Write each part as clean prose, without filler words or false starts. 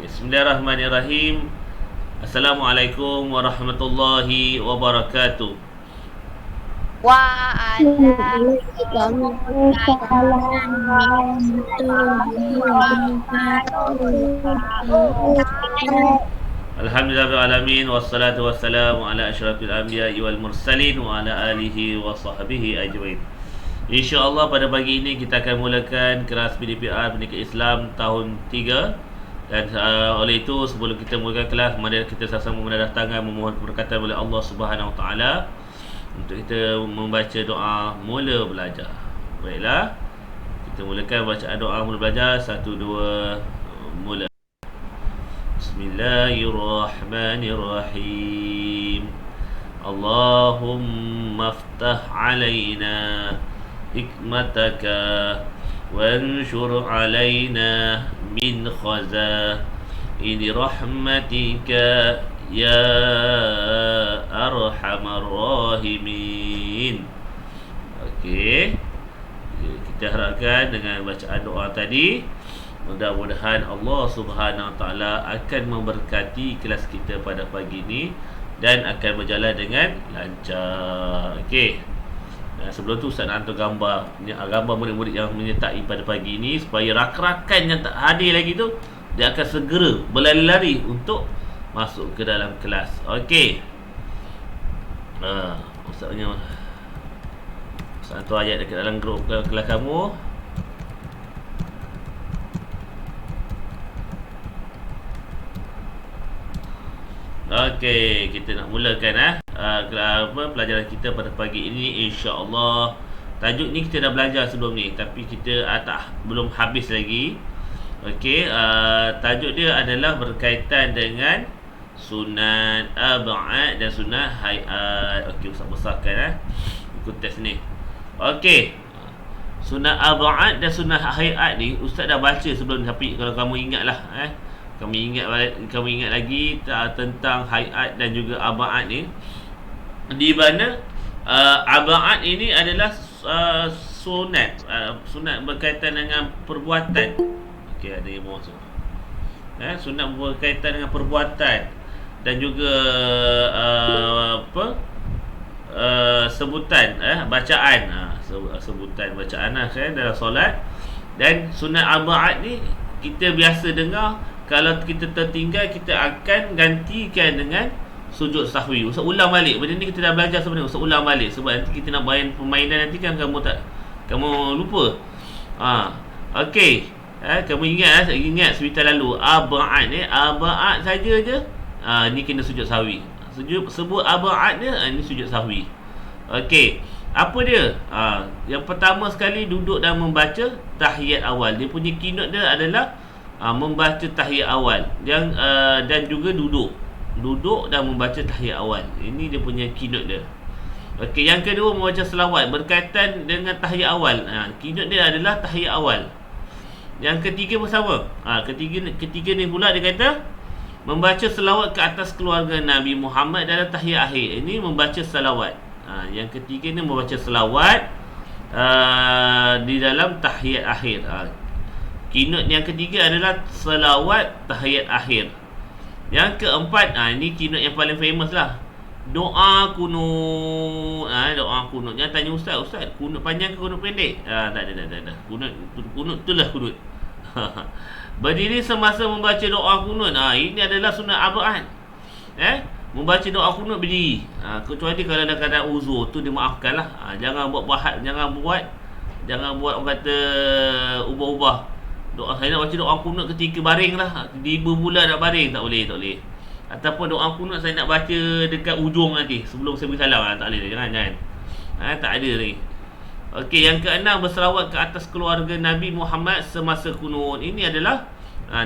Bismillahirrahmanirrahim. Assalamualaikum warahmatullahi wabarakatuh. Waalaikumsalam warahmatullahi wabarakatuh. Alhamdulillahirrahmanirrahim. Wassalatu wassalamu ala asyrafil anbiya'i wal mursalin wa ala alihi wa sahbihi ajmain. InsyaAllah pada pagi ini kita akan mulakan kelas PDPR Pendidikan Islam tahun 3. Dan oleh itu sebelum kita mulakan kelas, mari kita sama-sama menadah tangan memohon keberkatan oleh Allah Subhanahu Wa Taala untuk kita membaca doa mula belajar. Baiklah, kita mulakan bacaan doa mula belajar. 1, 2, mula. Bismillahirrahmanirrahim. Allahumma aftah alaina hikmataka wanshur alaina min khazaini rahmatika ya arhamar rahimin. Okey, kita harapkan dengan bacaan doa tadi, mudah-mudahan Allah Subhanahu Wa Taala akan memberkati kelas kita pada pagi ini dan akan berjalan dengan lancar. Okey. Sebelum tu Ustaz nak hantar gambar murid-murid yang menyertai pada pagi ini, supaya rakan-rakan yang tak hadir lagi tu, dia akan segera berlari-lari untuk masuk ke dalam kelas. Okey. Ustaz hantar ayat dekat dalam grup kelas kamu. Okey, kita nak mulakan pelajaran kita pada pagi ini, insya-Allah. Tajuk ni kita dah belajar sebelum ni, tapi kita belum habis lagi. Okey, tajuk dia adalah berkaitan dengan sunat ab'ad dan sunat hayat. Okey, Ustaz besarkan ikut test ni. Okey. Sunat ab'ad dan sunat hayat ni Ustaz dah baca sebelum ni, tapi kalau kamu ingatlah Kami ingat lagi tentang hayat dan juga ab'ad ni, di mana ab'ad ini adalah sunat berkaitan dengan perbuatan. Okey, ada yang masuk. Sunat berkaitan dengan perbuatan dan juga sebutan bacaan, sebutan bacaan dalam solat. Dan sunat ab'ad ni kita biasa dengar, kalau kita tertinggal kita akan gantikan dengan sujud sahwi. Ustaz ulang balik. Benda ni kita dah belajar sebenarnya. Ustaz ulang balik sebab nanti kita nak main permainan, nanti kan kamu lupa. Okey. Kamu ingat sebentar lalu ab'ad ni, ab'ad saja je. Ni kena sujud sahwi. Sebut ab'ad dia, ni sujud sahwi. Okey. Apa dia? Yang pertama sekali, duduk dan membaca tahiyat awal. Dia punya keynote dia adalah membaca tahiyat awal dan juga duduk dan membaca tahiyat awal. Ini dia punya keynote dia. Okey, yang kedua membaca selawat berkaitan dengan tahiyat awal. Keynote dia adalah tahiyat awal. Yang ketiga bersama. Ketiga ni pula dia kata membaca selawat ke atas keluarga Nabi Muhammad dalam tahiyat akhir. Ini membaca selawat. Yang ketiga ni membaca selawat di dalam tahiyat akhir. Keynote yang ketiga adalah selawat tahiyat akhir. Yang keempat, ini keynote yang paling famous lah, doa kunut. Doa kunut. Jangan tanya Ustaz kunut panjang ke kunut pendek? Tak ada. Kunut tu lah kunut. Berdiri semasa membaca doa kunut. Ini adalah sunat ab'ad. Membaca doa kunut berdiri. Kecuali kalau ada keadaan uzur, tu dimaafkan lah. Jangan buat orang kata ubah-ubah. Saya nak baca doa kunut ketika baring lah, di berbulan nak baring, tak boleh. Ataupun doa kunut saya nak baca dekat ujung nanti sebelum saya beri salam, tak boleh. Jangan. Tak ada ni. Okey, yang keenam, berselawat ke atas keluarga Nabi Muhammad semasa kunut. Ini adalah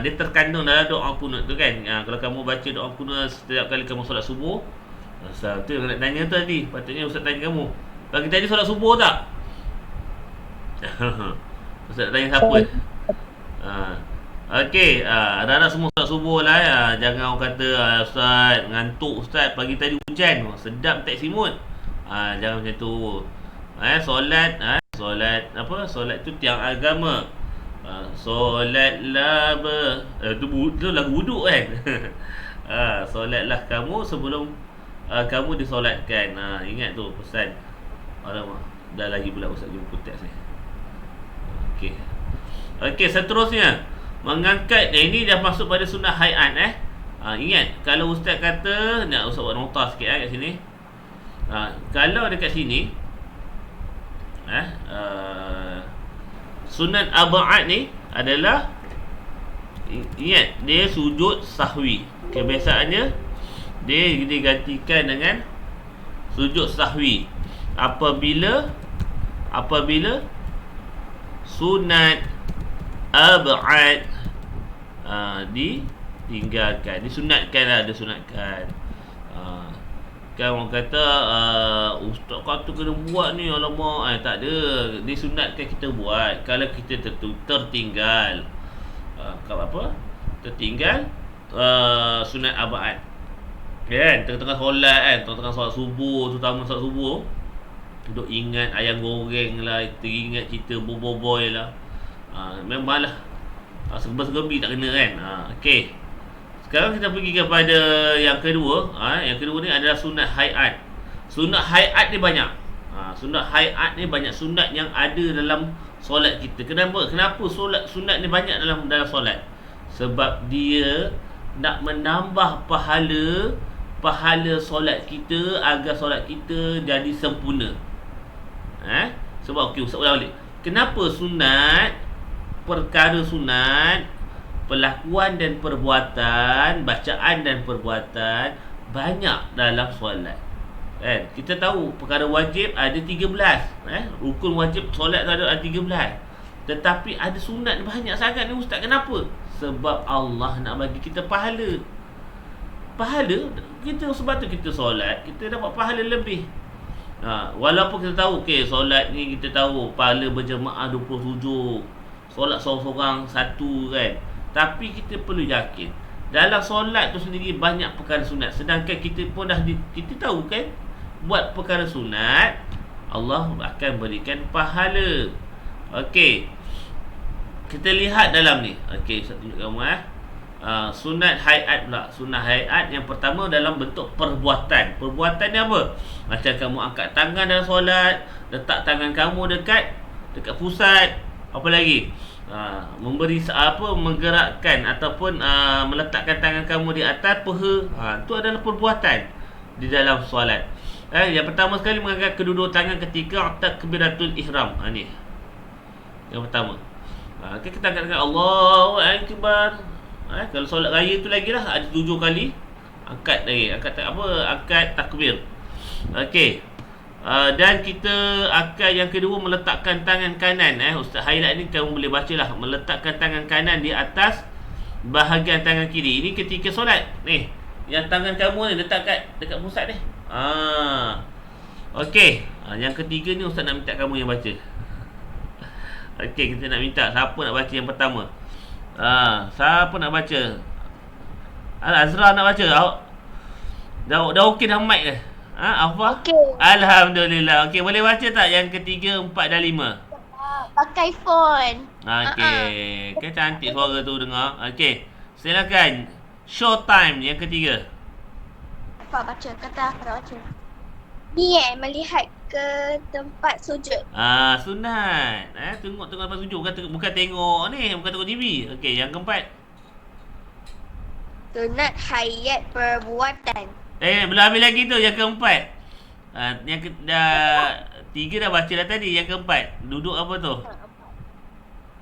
dia terkandung dalam doa kunut tu kan. Kalau kamu baca doa kunut setiap kali kamu solat subuh, Ustaz tu nak tanya tu tadi, patutnya Ustaz tanya kamu, pagi tadi solat subuh tak? Ustaz tanya siapa? Okey, anak-anak semua solat subuh lah ya. Jangan orang kata Ustaz ngantuk Ustaz, pagi tadi hujan, sedap tak simut. Jangan macam tu. Solat tu tiang agama. Solatlah tu lagu wuduk kan. Solatlah kamu sebelum kamu disolatkan. Ingat tu pesan. Alamak, dah lagi pula Ustaz jumpa teks ni. Okey. Okey, seterusnya mengangkat ini dah masuk pada sunnah hayat ingat kalau ustaz kata nak ustaz buat nota sikit kat sini. Kalau dekat sini sunat ab'ad ni adalah ingat dia sujud sahwi. Kebiasaannya dia digantikan dengan sujud sahwi apabila sunat ab'ad ditinggalkan, disunatkan. Kan orang kata ustaz kata kena buat ni, alamak, tak ada, disunatkan kita buat kalau kita tertinggal tertinggal sunat ab'ad kan, tengah-tengah solat kan, tengah-tengah solat subuh, terutama solat subuh, duk ingat ayam goreng lah, teringat cerita boboiboy lah, memanglah serba-serbi tak kena kan. Okey, sekarang kita pergi kepada yang kedua. Yang kedua ni adalah sunat hayat. Sunat hayat ni banyak. Sunat hayat ni banyak sunat yang ada dalam solat kita. Kenapa sunat ni banyak dalam solat? Sebab dia nak menambah pahala solat kita agar solat kita jadi sempurna. Sebab okey, ustaz ulang balik. Kenapa sunat, perkara sunat, pelakuan dan perbuatan, bacaan dan perbuatan banyak dalam solat kan? Kita tahu perkara wajib ada 13, rukun wajib solat ada 13, tetapi ada sunat banyak sangat ni ustaz. Kenapa? Sebab Allah nak bagi kita pahala kita, sebab tu kita solat, kita dapat pahala lebih. Walaupun kita tahu solat ni kita tahu pahala berjemaah 27, solat seorang-seorang satu kan, tapi kita perlu yakin dalam solat tu sendiri banyak perkara sunat. Sedangkan kita pun kita tahu kan, buat perkara sunat Allah akan berikan pahala. Okey, kita lihat dalam ni. Okey, saya tunjuk kamu sunat hayat pula. Sunat hayat yang pertama dalam bentuk perbuatan. Perbuatan ni apa? Macam kamu angkat tangan dalam solat, letak tangan kamu dekat pusat. Apa lagi? Memberi menggerakkan ataupun meletakkan tangan kamu di atas peha. Itu adalah perbuatan di dalam solat. Yang pertama sekali mengangkat kedua tangan ketika takbiratul ihram. Ni yang pertama. Kita angkat Allahu Akbar. Kalau solat raya tu lagi lah, ada 7 kali angkat lagi. Angkat takbir. Okey. Dan kita akan yang kedua meletakkan tangan kanan. Ustaz highlight ni kamu boleh baca lah. Meletakkan tangan kanan di atas bahagian tangan kiri. Ini ketika solat. Ni, yang tangan kamu ni letak dekat pusat ni. Okey. Yang ketiga ni ustaz nak minta kamu yang baca. Okey, kita nak minta siapa nak baca yang pertama. Siapa nak baca? Azra nak baca. Dah okey dah mic dah. Apa? Okey. Alhamdulillah. Okey, boleh baca tak yang ketiga, 4 dan 5? Pakai phone. Okey. Kan cantik suara tu dengar. Okey. Silakan. Show time yang ketiga. Apa baca? Kata apa nak baca? Ni melihat ke tempat sujud. Sunat. Tengok tempat sujud, bukan tengok ni, bukan tengok TV. Okey, yang keempat. Sunat hayat perbuatan. Belum habis lagi tu yang keempat. Dah 3 dah baca dah tadi. Yang keempat, duduk apa tu?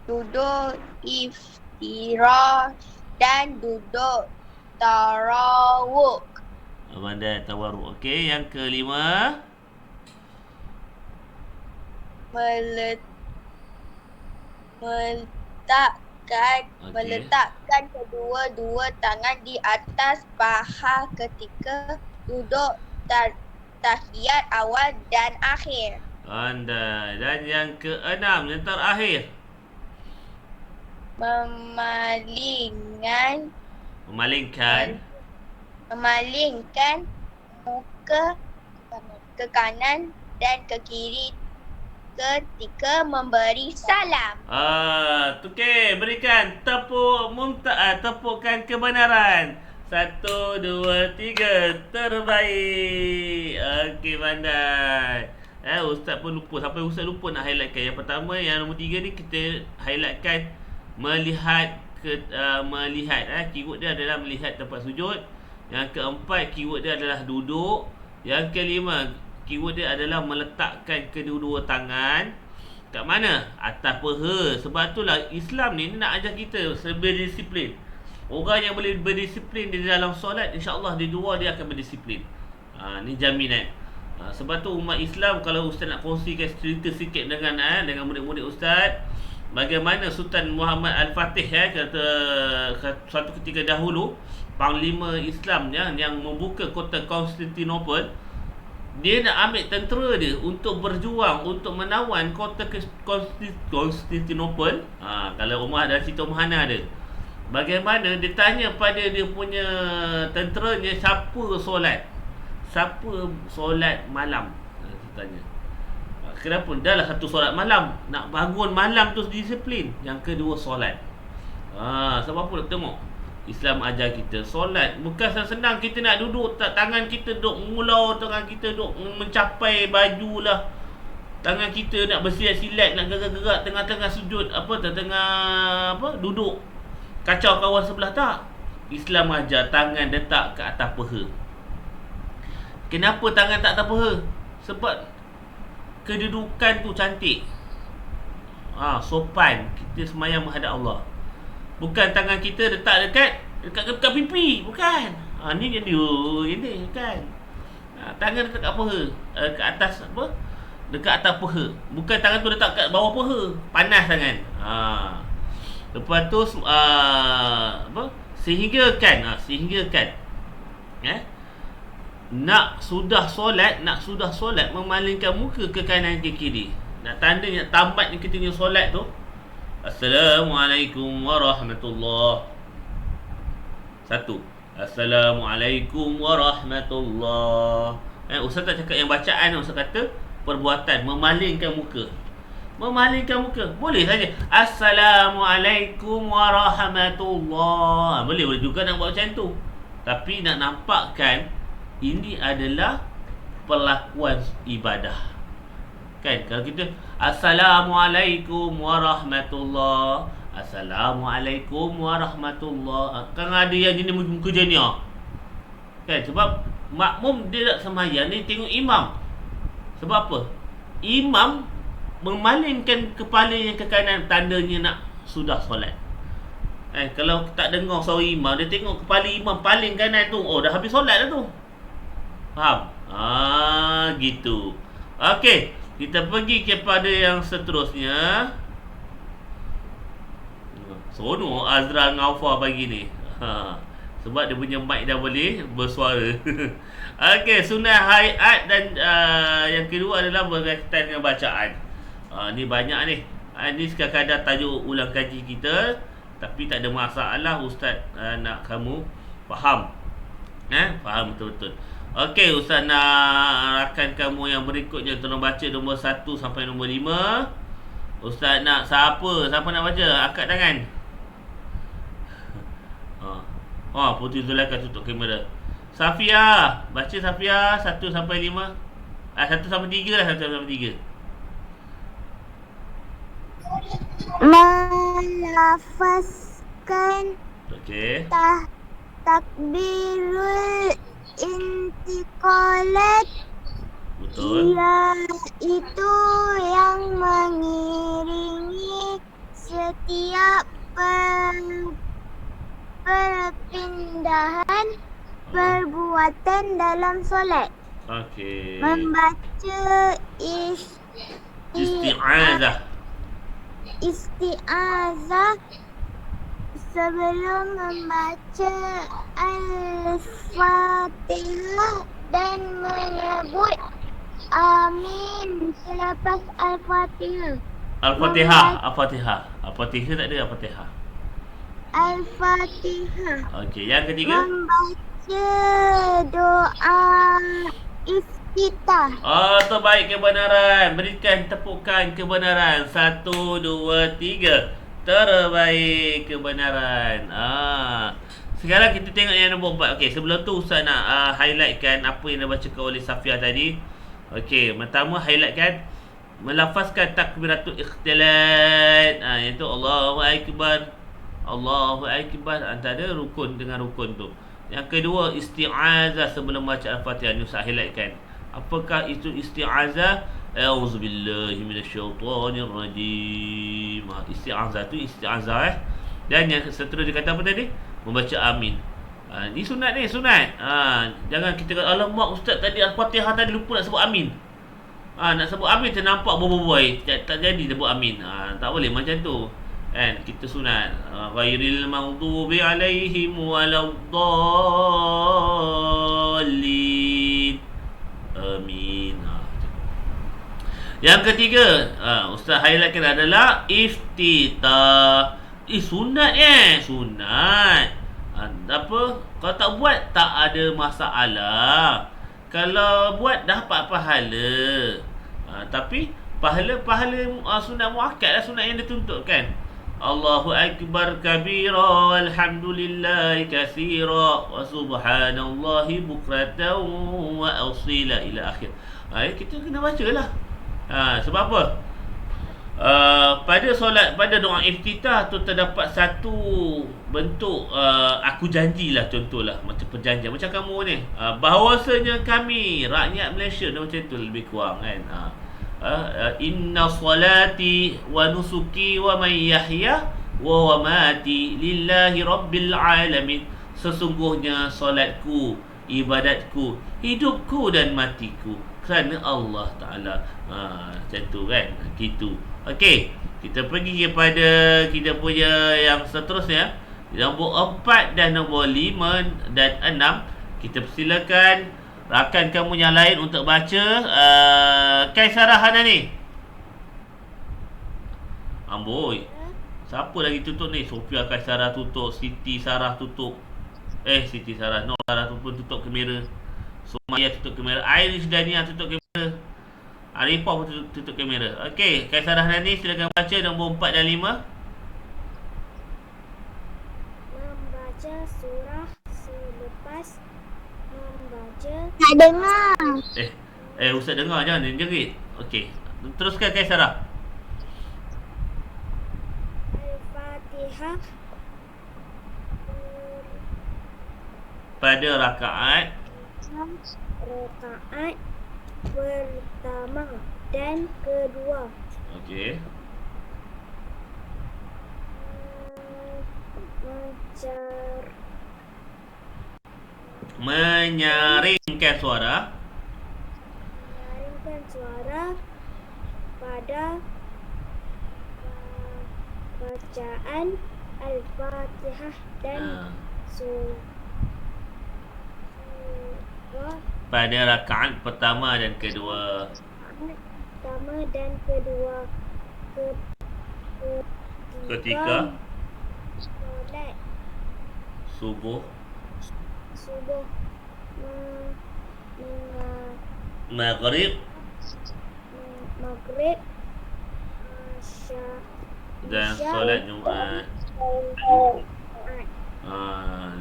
Duduk iftirah dan duduk tarawuk. Bandar tawarruk. Okey, yang kelima. Meletakkan kedua-dua tangan di atas paha ketika duduk tahiyat awal dan akhir. Anda. Dan yang keenam, yang terakhir. Memalingkan muka ke kanan dan ke kiri ketika memberi salam. Okey, berikan tepukkan kebenaran. 1, 2, 3, terbaik. Okey, pandai. Ustaz pun lupa, sampai Ustaz lupa nak highlightkan. Yang pertama, yang nombor 3 ni kita highlightkan melihat keyword dia adalah melihat tempat sujud. Yang keempat, keyword dia adalah duduk. Yang kelima, keyword dia adalah meletakkan kedua-dua tangan kat mana? Atas peha. Sebab itulah Islam ni nak ajar kita berdisiplin. Orang yang boleh berdisiplin di dalam solat, insya-Allah di luar dia akan berdisiplin. Ni jaminan. Sebab tu umat Islam, kalau Ustaz nak kongsikan cerita sikit dengan murid-murid Ustaz, bagaimana Sultan Muhammad Al-Fatih kata suatu ketika dahulu panglima Islam yang membuka kota Konstantinopel, dia nak ambil tentera dia untuk berjuang untuk menawan kota Konstantinopel. Kalau rumah ada cerita Umar Hana ada. Bagaimana dia tanya pada dia punya tenteranya, siapa solat? Siapa solat malam? Dia tanya. Kenapa? Dah lah satu solat malam. Nak bangun malam tu disiplin. Yang kedua solat. Sebab apa? Tengok. Islam ajar kita solat bukan senang kita nak duduk, tangan kita duduk mengulau, tangan kita duduk mencapai baju lah, tangan kita nak bersilat-silat, nak gerak-gerak tengah-tengah sujud, duduk kacau kawan sebelah. Tak. Islam ajar tangan letak ke atas peha. Kenapa tangan tak atas peha? Sebab kedudukan tu cantik. Sopan kita semayang menghadap Allah. Bukan tangan kita letak dekat pipi, bukan. Ni yang ini kan. Tangan letak kat peha, kat atas dekat atas peha. Bukan tangan tu letak kat bawah peha, panas tangan. Lepas tu sehinggakan nak sudah solat memalingkan muka ke kanan ke kiri. Nak tanda nak tamatnya kita punya solat tu, Assalamualaikum warahmatullahi. Satu, Assalamualaikum warahmatullahi. Ustaz tak cakap yang bacaan, Ustaz kata perbuatan memalingkan muka. Memalingkan muka boleh saja. Assalamualaikum warahmatullahi. Boleh juga nak buat macam tu. Tapi nak nampakkan ini adalah perlakuan ibadah. Kan kalau kita Assalamualaikum warahmatullahi, Assalamualaikum warahmatullahi, kan ada yang jenis muka jeniah. Kan sebab makmum dia tak sembahyang ni tengok imam. Sebab apa? Imam memalingkan kepalanya ke kanan, tandanya nak sudah solat. Kalau tak dengar suara imam, dia tengok kepala imam paling kanan tu, dah habis solat dah tu. Faham? Gitu. Okey. Kita pergi kepada yang seterusnya. Seronok Azra Ngaufa pagi ni. Sebab dia punya mic dah boleh bersuara. Okey, sunnah hayat dan yang kedua adalah berkaitan dengan bacaan. Ni banyak ni. Ni sekadar tajuk ulang kaji kita, tapi tak ada masalah Ustaz nak kamu faham. Faham betul-betul. Okey, Ustaz nak rakan kamu yang berikutnya. Tolong baca nombor 1 sampai nombor 5. Ustaz nak siapa nak baca? Angkat tangan. Putri Zulaikha tutup kamera. Safia, baca Safia 1 sampai 5. 1 sampai 3 lah, 1 sampai 3. Melafazkan takbirul intiqalat, betul, iaitu yang mengiringi setiap perpindahan perbuatan dalam solat. Okey. Membaca isti'azah sebelum membaca Al-Fatihah dan menyebut amin selepas Al-Fatihah. Al-Fatihah tak ada Al-Fatihah. Okey, yang ketiga, membaca doa Kita. Terbaik kebenaran. Berikan tepukan kebenaran. 1, 2, 3. Terbaik kebenaran. Sekarang kita tengok yang nombor 4. Okey, sebelum tu Ustaz nak highlightkan apa yang dibacakan oleh Safia tadi. Okey, pertama highlightkan melafazkan takbiratul ikhtilat. Iaitu Allahu Akbar. Allahu Akbar antara rukun dengan rukun tu. Yang kedua, isti'azah sebelum baca Al-Fatihah. Ni Ustaz highlightkan. Apakah itu isti'azah? A'udzubillahi minasyaitonirrajim. Isti'azah tu isti'azah. Dan yang seterusnya dia kata apa tadi? Membaca amin. Ni sunat ni, sunat. Jangan kita kata, alamak Ustaz tadi Al-Fatihah tadi lupa nak sebut amin. Nak sebut amin ternampak berbual. Tak jadi sebut amin. Tak boleh macam tu. Kan kita sunat ghairil maghdubi alaihim waladdallin. Amin. Yang ketiga, Ustaz highlightkan adalah iftitah. Sunat sunat. Apa? Kalau tak buat tak ada masalah. Kalau buat dapat pahala. Tapi pahala sunat muakkad lah, sunat yang dituntutkan. Allahu Akbar kabira walhamdulillahi katsira wa subhanallahi bukratan wa asila ila akhir. Kita kena baca lah. Sebab apa? Pada solat, pada doa iftitah tu terdapat satu bentuk aku janjilah, contohlah macam perjanjian macam kamu ni, bahawasanya kami rakyat Malaysia macam tu lebih kurang kan. Inna salati wa nusuki wa man yahya wa mamati lillahi rabbil alamin. Sesungguhnya solatku, ibadatku, hidupku dan matiku kerana Allah Ta'ala. Macam tu kan. Gitu. Okey, kita pergi kepada kita punya yang seterusnya, nombor 4 dan nombor 5 dan 6. Kita persilakan rakan kamu yang lain untuk baca. Kaisarah Hanani. Amboi, siapa lagi tutup ni? Sofia Kaisarah tutup, Siti Sarah tutup. Siti Sarah, no, Sarah tu pun tutup kamera. Sumaya tutup kamera. Irish Dania tutup kamera. Arifah pun tutup kamera. Okey, Kaisarah Hanani silakan baca nombor 4 dan 5. Membaca surah selepas membaca. Tak dengar. Ustaz dengar, jangan jerit. Okey, teruskan Kaisarah. Al-Fatihah pada rakaat pertama dan kedua. Okey. Menyaringkan suara pada bacaan Al-Fatihah dan pada rakaat pertama dan kedua. Ketika solat subuh maghrib dan solat Jumaat.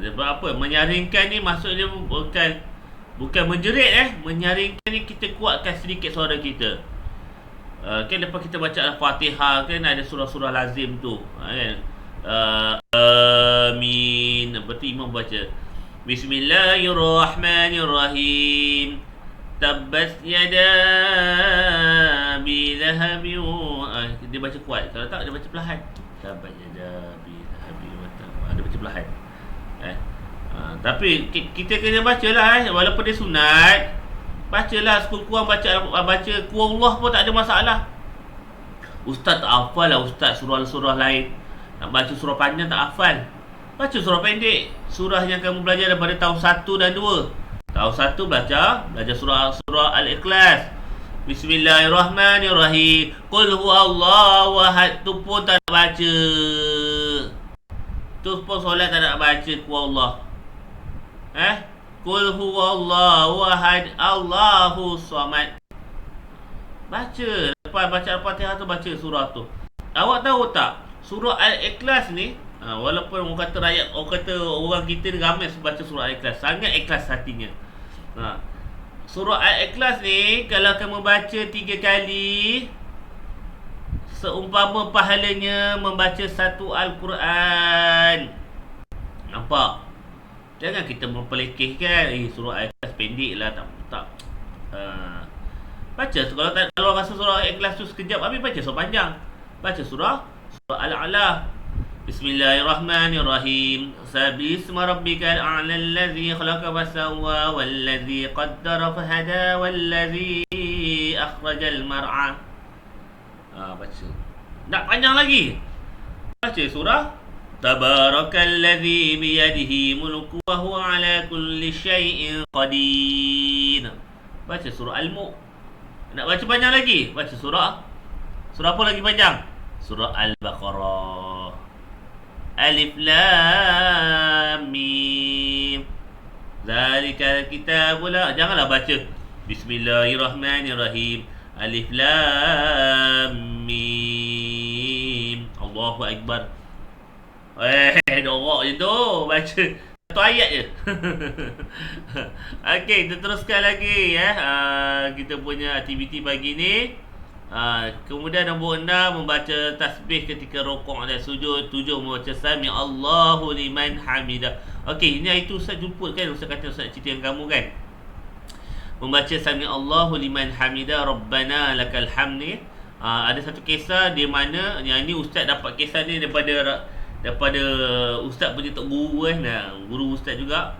Sebab apa? Menyaringkan ni maksudnya bukan menjerit menyaringkan ni kita kuatkan sedikit suara kita. Kan lepas kita baca Al-Fatihah kan ada surah-surah lazim tu, kan? Amin. Lepas tu imam baca Bismillahirrahmanirrahim. Tabbat yada bi lahabin. Dia baca kuat. Kalau tak dia baca perlahan. Tabbat yada bi lahabin. Dia baca perlahan. Tapi kita kena bacalah walaupun dia sunat. Bacalah sekurang-kurang baca Qul-Huwallah pun tak ada masalah. Ustaz tak hafal lah Ustaz surah-surah lain. Nak baca surah panjang tak hafal. Baca surah pendek. Surah yang kamu belajar daripada tahun 1 dan 2. Tahun 1 belajar surah Al-Ikhlas. Bismillahirrahmanirrahim. Qul huwallahu ahad. Tu pun tak nak baca. Tu pun solat tak nak baca Qul-Huwallah. Qul huwallahu ahad, Allahu samad. Baca. Lepas baca Al-Fatihah tu, baca surah tu. Awak tahu tak, surah Al-Ikhlas ni, walaupun orang kata orang kita ni ramai baca surah Al-Ikhlas, sangat ikhlas hatinya. Surah Al-Ikhlas ni, kalau kamu baca 3 kali, seumpama pahalanya membaca satu Al-Quran. Nampak? Jangan kita mempelekehkan, surah Al-Ikhlas pendek lah, tak. Baca, kalau rasa surah Al-Ikhlas tu sekejap habis, baca surah panjang. Baca surah Al-A'la. Bismillahirrahmanirrahim. Sabisma rabbikal a'la allazi khalaqa fasawwa wallazi qaddara fahada wallazi akhrajal mar'a. Baca. Tak panjang lagi. Baca surah Tabarakalladzi biyadihi mulku wa huwa ala kulli syai'in qadir. Baca surah Al-Mulk. Nak baca panjang lagi? Baca surah apa lagi panjang? Surah Al-Baqarah. Alif Lam Mim. Zalikal kitabul la. Janganlah baca Bismillahirrahmanirrahim. Alif Lam Mim. Allahu Akbar. Dorak je tu. Baca satu ayat je. Okey, kita teruskan lagi ya. Kita punya aktiviti pagi ni. Kemudian nombor 6, membaca tasbih ketika rukuk dan sujud. 7, membaca Sami Allahu liman hamidah. Okey, ini itu Ustaz jemput kan. Ustaz kata Ustaz cerita yang kamu kan. Membaca Sami Allahu liman hamidah Rabbana lakal hamd ni. Ada satu kisah di mana yang ni Ustaz dapat kisah ni daripada Ustaz punya tok guru guru Ustaz juga.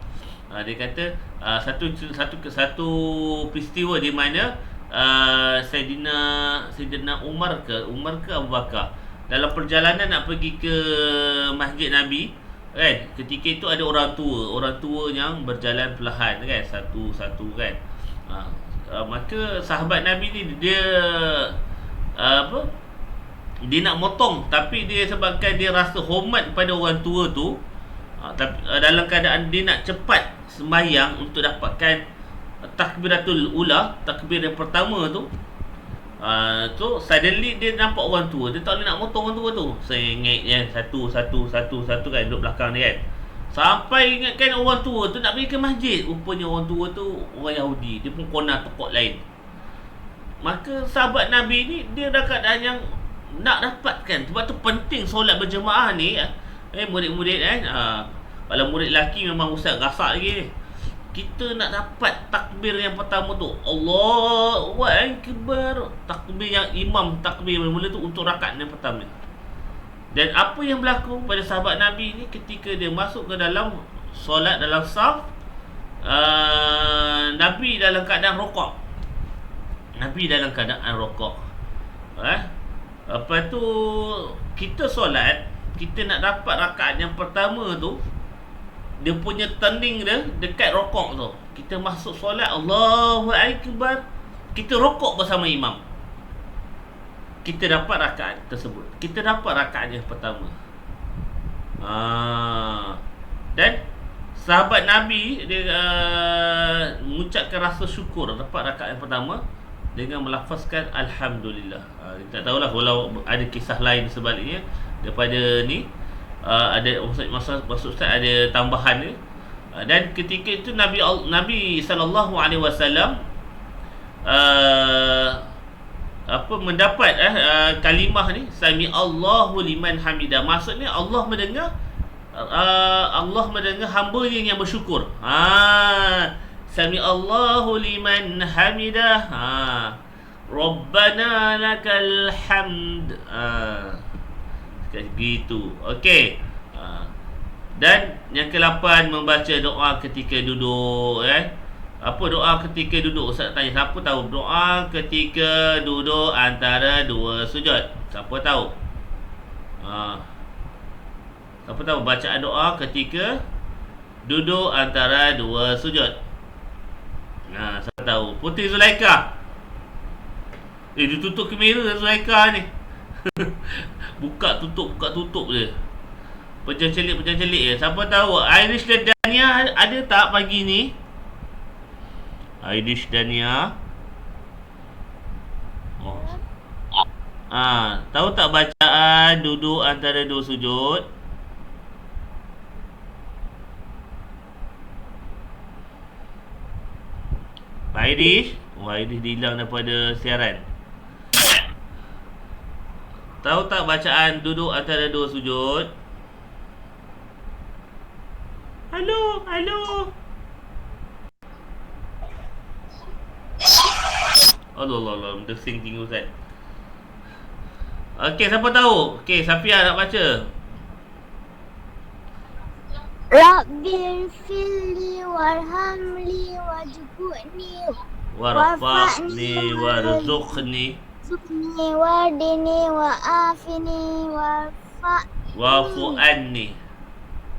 Dia kata satu peristiwa di mana Sayyidina Umar ke Abu Bakar dalam perjalanan nak pergi ke Masjid Nabi kan, ketika itu ada orang tua yang berjalan perlahan kan, satu-satu kan. Maka sahabat Nabi ni dia dia nak motong, tapi dia sebabkan dia rasa hormat pada orang tua tu, tapi dalam keadaan dia nak cepat sembahyang untuk dapatkan takbiratul ula, takbir yang pertama tu. So suddenly dia nampak orang tua, dia tak boleh nak motong orang tua tu. Sengit kan, satu kan duduk belakang dia kan. Sampai ingatkan orang tua tu nak pergi ke masjid, rupanya orang tua tu orang Yahudi, dia pun corner tekok lain. Maka sahabat Nabi ni dia dah keadaan yang nak dapatkan. Sebab tu penting solat berjemaah ni. Murid-murid kalau murid lelaki memang ustaz rasak lagi. Kita nak dapat takbir yang pertama tu, Allahu Akbar. Takbir yang imam takbir mula tu untuk rakaat yang pertama. Dan apa yang berlaku pada sahabat Nabi ni ketika dia masuk ke dalam solat dalam saf, Nabi dalam keadaan rukuk. Lepas tu kita solat, kita nak dapat rakaat yang pertama tu, dia punya turning dia dekat rokok tu. Kita masuk solat, Allahu Akbar, kita rokok bersama imam, kita dapat rakaat tersebut. Kita dapat rakaat yang pertama. Dan sahabat Nabi dia mengucapkan rasa syukur dapat rakaat yang pertama dengan melafazkan Alhamdulillah. Kita tak tahulah kalau ada kisah lain sebaliknya daripada ni. Ada maksud Ustaz ada tambahan ni. Dan ketika itu Nabi sallallahu alaihi wasallam mendapat kalimah ni, Sami Allahu liman hamidah. Maksudnya Allah mendengar hamba-Nya yang bersyukur. Sami Allahu liman hamidah. Rabbana lakal hamd. Gitu. Okey. Dan yang ke-8, membaca doa ketika duduk. Apa doa ketika duduk? Ustaz tanya, siapa tahu doa ketika duduk antara dua sujud? Siapa tahu? Siapa tahu bacaan doa ketika duduk antara dua sujud? Siapa tahu? Putri Zulaikha. Dia tutup kamera Zulaikha ni. Buka tutup je. Pejam celik je. Siapa tahu Irish dan Dania ada tak pagi ni? Aidish Dania. Oh. Tahu tak bacaan duduk antara dua sujud? Pak Aidish? Aidish hilang daripada siaran. Tahu tak bacaan duduk antara dua sujud? Halo, halo. Allah, mendesing tinggi Ustaz. Okey, siapa tahu? Okey, Safia nak baca. Rabbil firli warhamli wajibuni Warfa'ni warzuqni warzuqni wardini wa'afini wa'fu anni.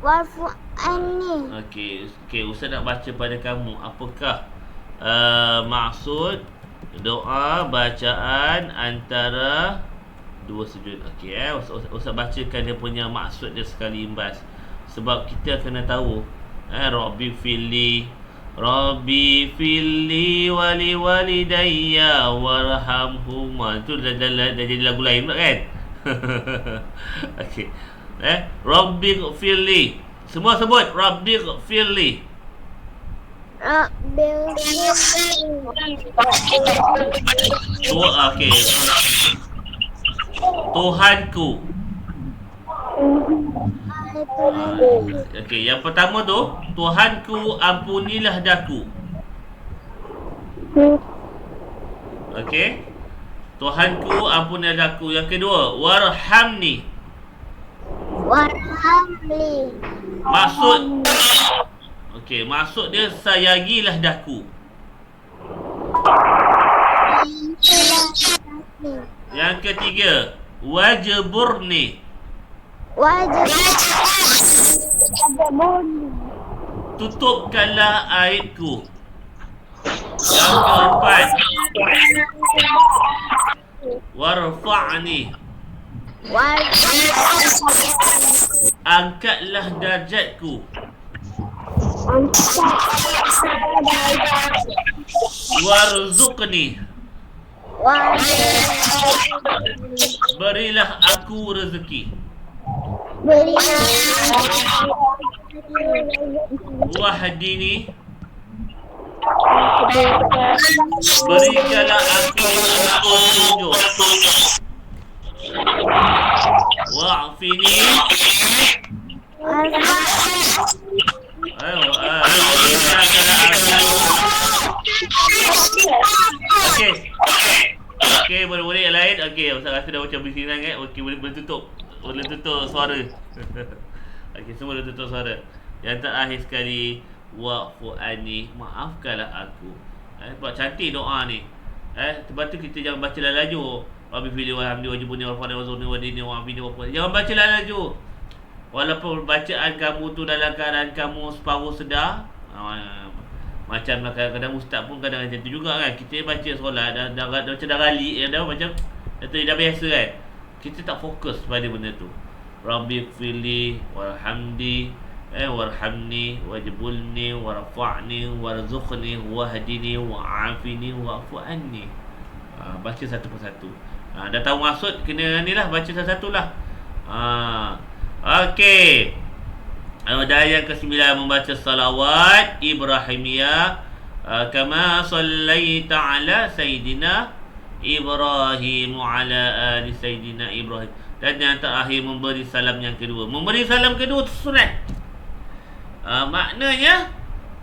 warfu anni. Okey, Ustaz nak baca pada kamu. Apakah maksud doa bacaan antara dua sujud? Okey, Ustaz bacakan dia punya maksud dia sekali imbas. Sebab kita kena tahu Rabbi fili wali walidayya warhamhuma. Itu dah jadi lagu lain pula kan? Okey. Rabbi fili. Semua sebut Rabbi fili. Rabbil Okey. Tuhanku. Okey, yang pertama tu, Tuhanku ampunilah daku. Okey. Tuhanku ampunilah daku. Yang kedua, warhamni. warhamli. Maksud dia sayangilah daku. Yang ketiga, wajburni. Tutupkanlah aibku. Yang keempat, warfa'ni. Angkatlah darjatku. Warzuqni. Berilah aku rezeki. Wahdini. Berikanlah aku petunjuk. Wa'fini. Okey, boleh yang lain. Okey, Ustaz rasa dah macam bersinar kan. Okey, boleh tutup. Boleh tutup suara. Okey, semua dah tutup suara. Yang terakhir sekali, wa'fu anni. Maafkanlah aku. Sebab cantik doa ni. Sebab tu kita jangan baca laju. Rabbi fili warhamni wajibuni warfa'ni warzuqni wadini wa'afini wa'fu. Jangan baca laju. Walaupun bacaan kamu tu dalam keadaan kamu separuh sedar, macam kadang-kadang ustaz pun kadang macam tu juga kan. Kita baca solat dah macam dah ralik, dah macam dah biasa kan. Kita tak fokus pada benda tu. Rabbi fili warhamni warhamni wajibulni warfa'ni warzuqni wahdini wa'afini wa'fu anni. Baca satu persatu. Dah tahu maksud, kena ni lah, baca satu-satu lah. Okey. Dan yang ke-9, membaca salawat Ibrahimiyah, kama sallaita ala Sayyidina Ibrahim ala ali Sayyidina Ibrahim. Dan yang terakhir, memberi salam yang kedua. Memberi salam kedua sunat. Maknanya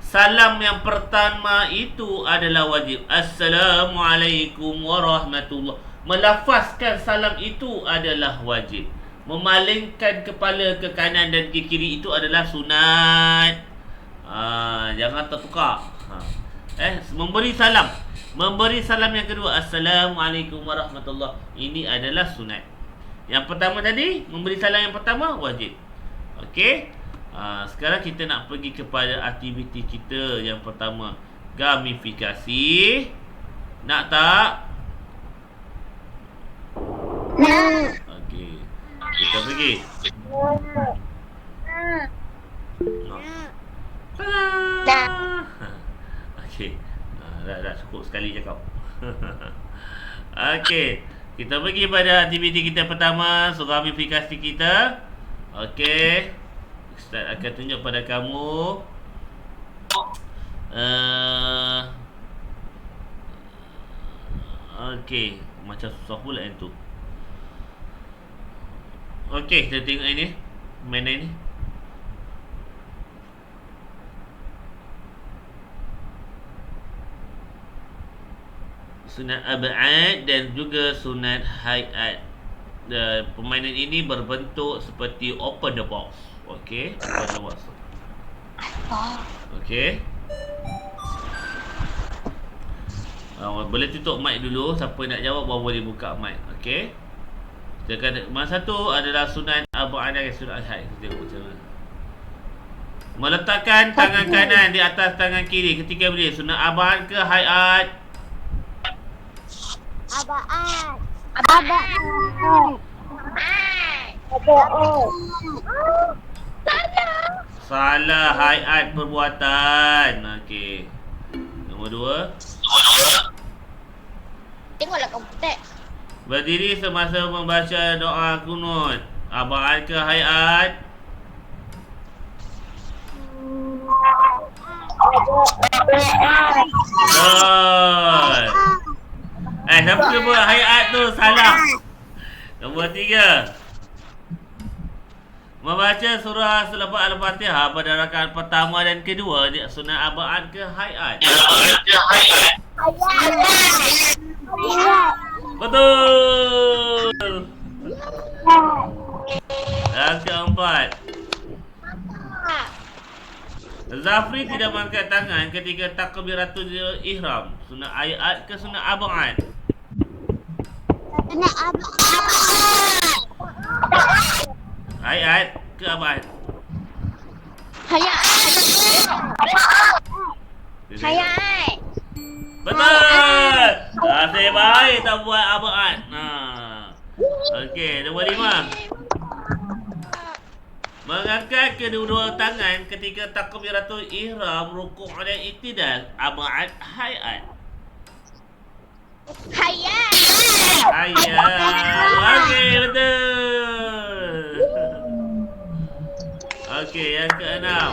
salam yang pertama itu adalah wajib. Assalamualaikum warahmatullahi. Melafazkan salam itu adalah wajib. Memalingkan kepala ke kanan dan ke kiri itu adalah sunat. Jangan tertukar. Memberi salam. Memberi salam yang kedua, Assalamualaikum warahmatullahi. Ini adalah sunat. Yang pertama tadi, memberi salam yang pertama wajib. Okey. Sekarang kita nak pergi kepada aktiviti kita yang pertama, gamifikasi. Nak tak? Okey. Kita pergi. Okey. Dah cukup sekali cakap. Okey, kita pergi pada aktiviti kita pertama, surah verifikasi kita. Okey, Ustaz akan tunjuk pada kamu okey, macam susah pula yang tu. Okey, kita tengok ini, mainan ini. Sunat ab'ad dan juga sunat hay'at. Permainan ini berbentuk seperti open the box. Okey, open the box. Okey. Boleh tutup mic dulu. Siapa nak jawab baru boleh buka mic. Okey. Kita akan, masa satu adalah sunat ab'ad dan sunat hay'at. Kita tengok macam mana. Meletakkan tangan kanan di atas tangan kiri ketika berdiri. Sunat ab'ad ke hay'at? Aba'at. Salah, hay'at perbuatan. Okey. Nombor 2. Tengoklah komputer. Berdiri semasa membaca doa kunut. Aba'at ke hay'at? Siapa sebut hay'at tu? Salah. Nombor 3. Membaca surah selepas Al-Fatihah pada rakaat pertama dan kedua, sunat ab'ad ke hay'at? Betul. Yang keempat, Zafri tidak mengangkat tangan ketika takbiratul ihram. Sunat hay'at ke sunat ab'ad? Sunat aba'at. Hay'at ke ab'ad? Hayat. Hayat. Betul. Nasib baik tak buat ab'ad. Okey, nombor 5. Mengangkat kedua-dua tangan ketika takbiratul ihram, rukuk dan i'tidal. Ab'ad, hay'at? Hayat. Hayat. Okey, betul. Okey, yang keenam.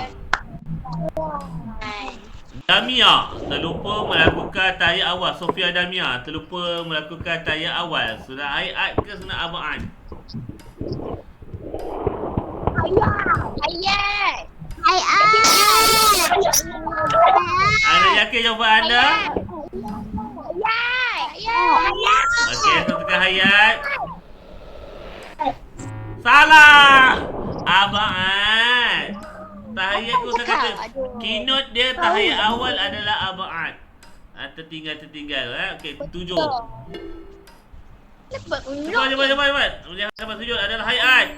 Damia terlupa melakukan tahiyat awal. Sofia Damia terlupa melakukan tahiyat awal. Sunat hay'at ke sunat ab'ad? Hayat. Hayat. Anda yakin jawapan anda? Hayat. Okey, satukan hayat. Salah. Ab'ad. Tahiyat tu saya kata kinut dia tahiyat awal adalah ab'ad. Tertinggal. Okey, 7. Cepat. Jangan sampai sujud adalah hayat.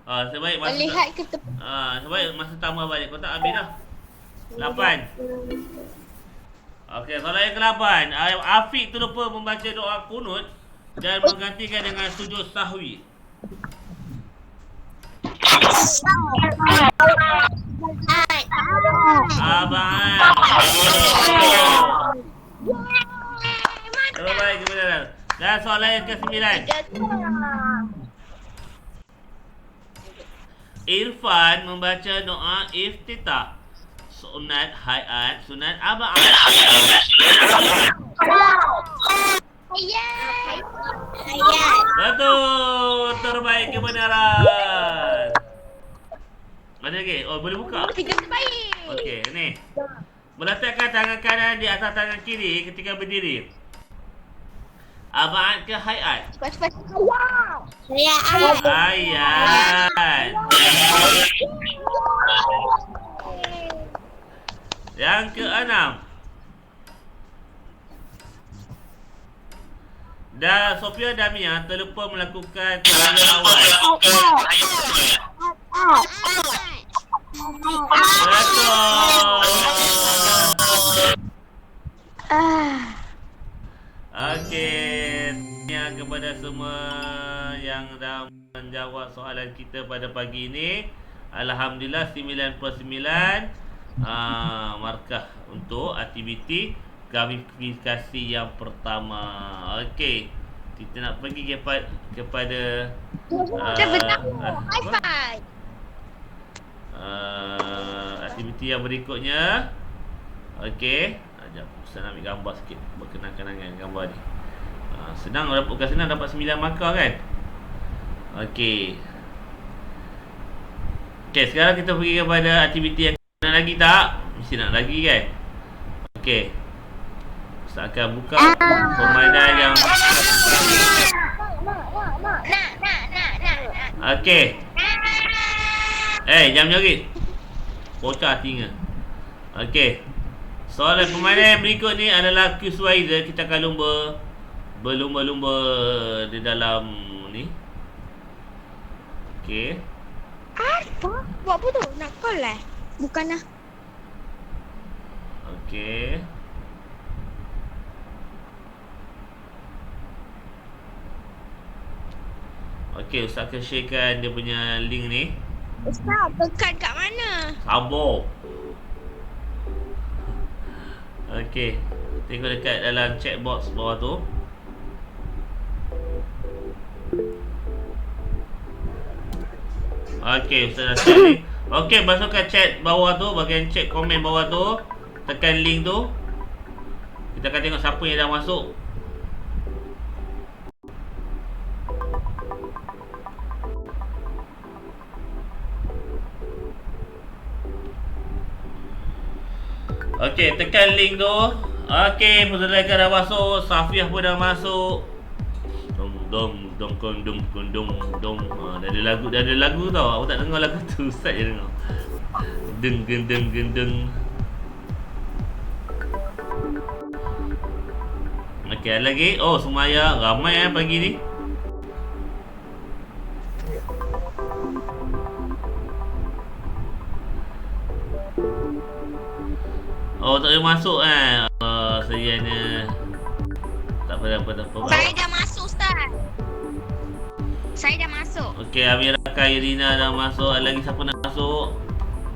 Sebaik masa Melihat ke tepi. sebaik masa tambah balik. Kau tak habis dah. 8. Okey, soalan yang ke-8. Afiq terlupa membaca doa kunut dan menggantikan dengan sujud sahwi. Ab'ad. Terbaik kebenaran. Dan soalan yang ke-9. Irfan membaca doa iftitah. Sunat hay'at, sunat ab'ad? Hayat. Betul. Terbaik kebenaran. Ada lagi? Oh, boleh buka? Tiga terbaik. Okey, ni. Meletakkan tangan kanan di atas tangan kiri ketika berdiri. Ab'ad ke hay'at? Cepat. Hayat. Hayat. Yang ke-6. Sofia Damia terlupa melakukan tahiyat awal. Betul. Okey, tanya kepada semua yang dah menjawab soalan kita pada pagi ini. Alhamdulillah 9/9 markah untuk aktiviti gamifikasi yang pertama. Okey. Kita nak pergi kepada Kita bertemu. High apa? five. Aktiviti yang berikutnya. Okey. Sekejap, saya nak ambil gambar sikit berkenang-kenangan gambar ni. Senang, bukan senang dapat 9 markah kan? Okey. Okey, sekarang kita pergi kepada aktiviti yang nak lagi tak? Mesti nak lagi kan? Okey. Ustaz akan buka permainan yang okey. Jangan menjerit. Bocah tinggal. Okey. Soalan permainan yang berikut ni adalah quizwizer. Kita akan berlumba-lumba di dalam ni. Okey. Apa? Buat apa tu? Nak call lah? Bukan lah. Okey. Okey, Ustaz akan sharekan dia punya link ni. Ustaz, tekan kat mana? Sabar. Okey. Tengok dekat dalam chat box bawah tu. Okey, Ustaz dah share ni. Okey, masukkan chat bawah tu, bahagian chat komen bawah tu. Tekan link tu. Kita akan tengok siapa yang dah masuk. Okey, tekan link tu. Okey, Fuzulaika dah masuk, Safiah pun dah masuk. Dong kondom. Dah ada lagu tau. Aku tak dengar lagu tu, Ustaz je dengar. Deng. Okey, ada lagi. Oh, Sumaya ramai pagi ni. Oh, tak boleh masuk sayangnya. Tak apa. Saya dah masuk, Ustaz. Saya dah masuk. Okey, Amirah, Irina dah masuk. Ada lagi siapa nak masuk?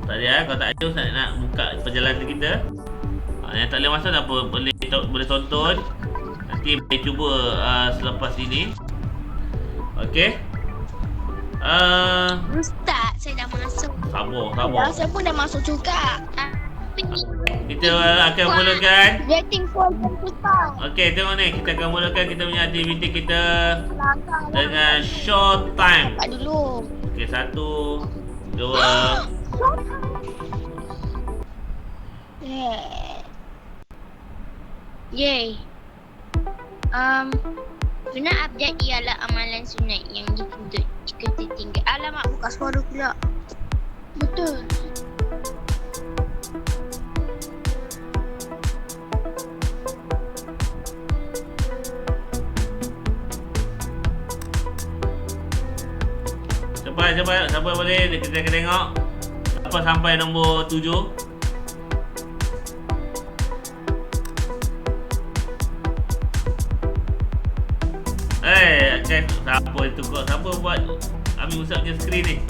Tak ada. Kalau tak ada, Ustaz nak buka perjalanan kita. Yang tak boleh masuk tak apa, boleh tonton. Nanti boleh cuba selepas ini. Okey. Ustaz, saya dah masuk. Sabar. Saya pun dah masuk juga. Kita akan mulakan. Waiting for Ustaz. Okey, tengok ni. Kita akan mulakan kita punya aktiviti kita dengan short time. Buka dulu. Okey, 1, 2. Yay. Sunat abjad ialah amalan sunat yang dituntut jika tertinggal. Alamak, buka suara pula. Betul. Cepat. Siapa boleh? Kita akan tengok. Siapa sampai nombor 7? Siapa itu kok? Siapa buat Amir Ustaz punya skrin ni?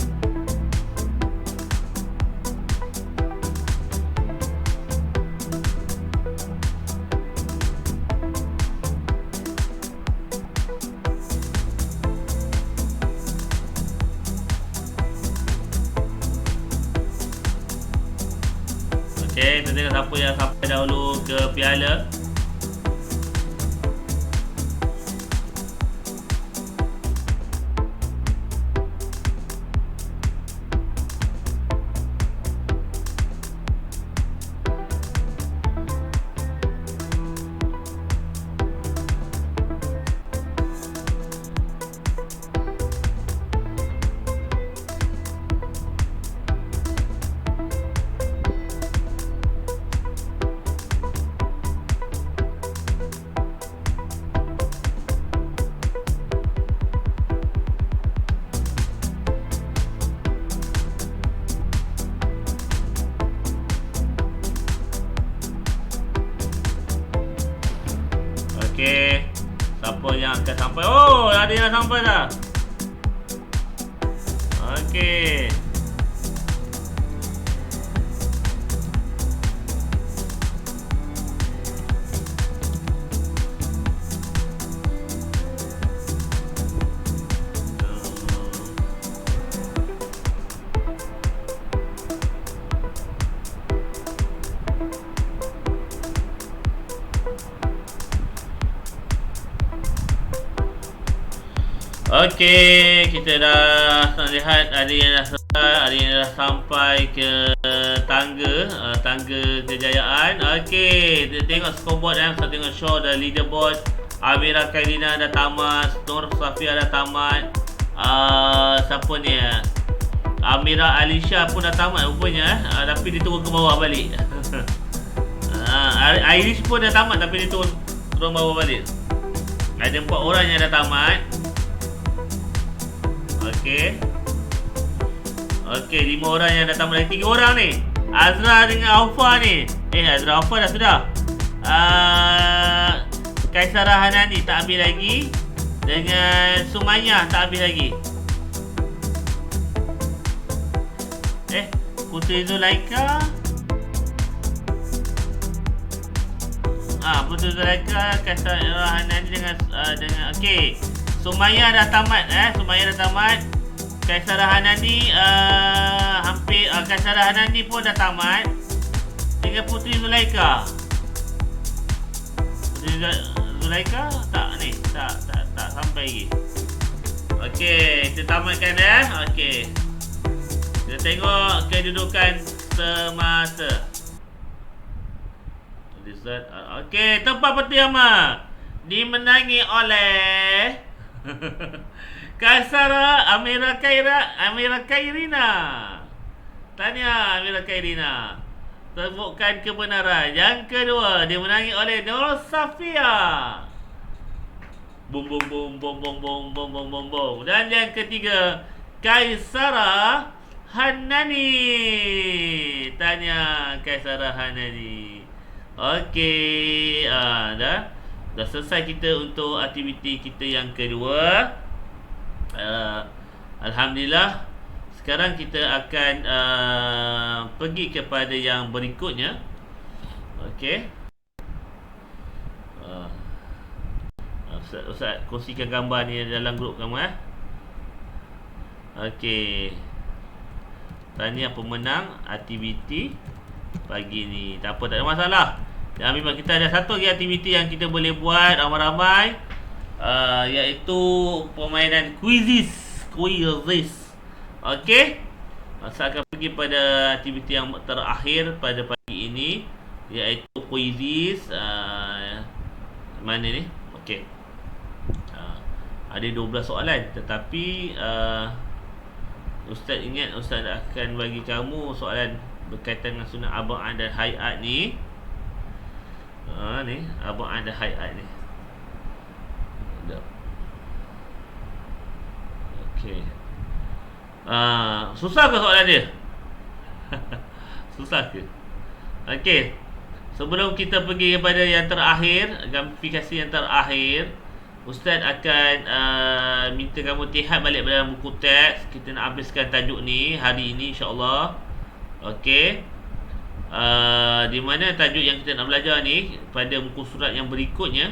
Okey, kita tengok siapa yang sampai dahulu ke piala. Okey. Siapa yang akan sampai? Oh, ada yang sampai dah. Okey. Okey, kita dah lihat ada yang dah selesai, ada yang dah sampai ke tangga kejayaan. Okey, kita tengok scoreboard kita tengok show the leaderboard. Amira Khairina dah tamat, Nur Safia dah tamat. Siapa ni? Amira Alisha pun dah tamat rupanya tapi dia turun ke bawah balik. Irish pun dah tamat tapi dia turun bawah balik. Ada 4 orang yang dah tamat. Okey, 5 orang yang dah tamat lagi. 3 orang ni, Azra dengan Aufa ni. Azra Aufa dah sudah. Kaisara Hanani tak ambil lagi. Dengan Sumayyah tak ambil lagi. Puteri Zulaika. Puteri Zulaika, Kaisara Hanani dengan okey. Sumayyah dah tamat. Sumayyah dah tamat. Kaisara Hanani hampir. Kaisara Hanani pun dah tamat. Tinggal Puteri Zulaika. Puteri Zulaika tak ni. Tak sampai lagi. Okey, kita tamatkan Okey. Kita tengok kedudukan semasa. Okey, tempat pertama dimenangi oleh Kaisara Amira Khairina. Tahniah Amira Khairina. Temukan kebenaran. Yang kedua dimenangi oleh Nur Safia. Bum bum bum bum bum bum bum bum bum bum. Dan yang ketiga Kaisara Hanani. Tahniah Kaisara Hanani. Okey, dah selesai kita untuk aktiviti kita yang kedua. Alhamdulillah. Sekarang kita akan pergi kepada yang berikutnya. Okey. Ustaz kongsikan gambar ni dalam grup kamu Okey. Tahniah pemenang aktiviti pagi ni. Tak apa, tak ada masalah. Dan memang kita ada satu lagi aktiviti yang kita boleh buat ramai-ramai, iaitu permainan quizzes. Okey. Saya akan pergi pada aktiviti yang terakhir pada pagi ini, iaitu quizzes. Mana ni? Okey. Ada 12 soalan, tetapi Ustaz ingat Ustaz akan bagi kamu soalan berkaitan dengan sunnah aba'ah dan hayat ni. Ni aba'ah dan hayat ni. Okey. Susah ke soalan dia? Susah ke? Okey. Sebelum kita pergi kepada yang terakhir, gamifikasi yang terakhir, Ustaz akan minta kamu lihat balik dalam buku teks. Kita nak habiskan tajuk ni hari ini, insya-Allah. Okey. Di mana tajuk yang kita nak belajar ni pada muka surat yang berikutnya.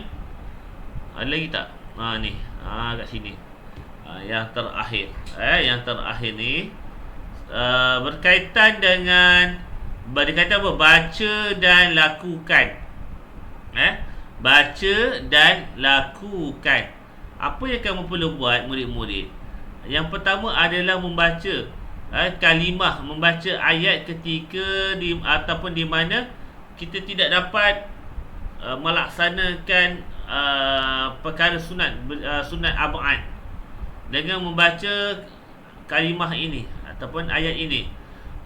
Ada lagi tak? Ni. Kat sini. Yang terakhir. Yang terakhir ni berkaitan dengan apa? Baca dan lakukan. Baca dan lakukan. Apa yang kamu perlu buat, murid-murid? Yang pertama adalah membaca kalimah, membaca ayat ketika ataupun di mana kita tidak dapat melaksanakan perkara sunat ab'ad, dengan membaca kalimah ini ataupun ayat ini.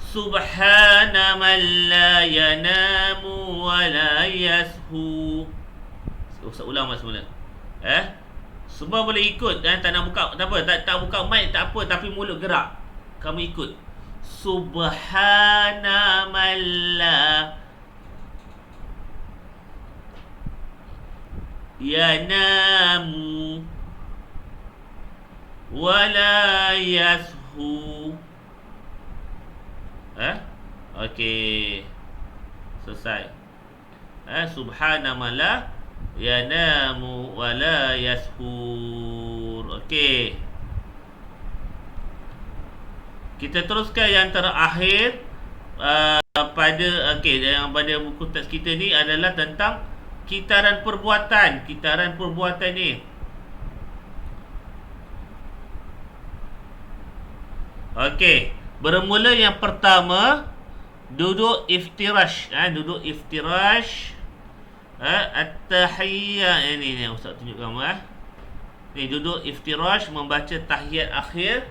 Subhana man la yanamu wa la yashu. Ustaz ulang masa mula. Semua boleh ikut, tak nak buka, tak apa, tak buka mic tak apa, tapi mulut gerak. Kamu ikut. Subhana man la yanamu wa la yashu. Okey. Selesai. Subhana man la yanamu wa la yashur. Okey. Kita teruskan yang terakhir pada buku teks kita ni adalah tentang kitaran perbuatan. Kitaran perbuatan ni Okey, bermula yang pertama duduk iftirash. Duduk iftirash. At-tahiyyah. Ini ustaz tunjuk kamu. Ni duduk iftirash membaca tahiyat akhir.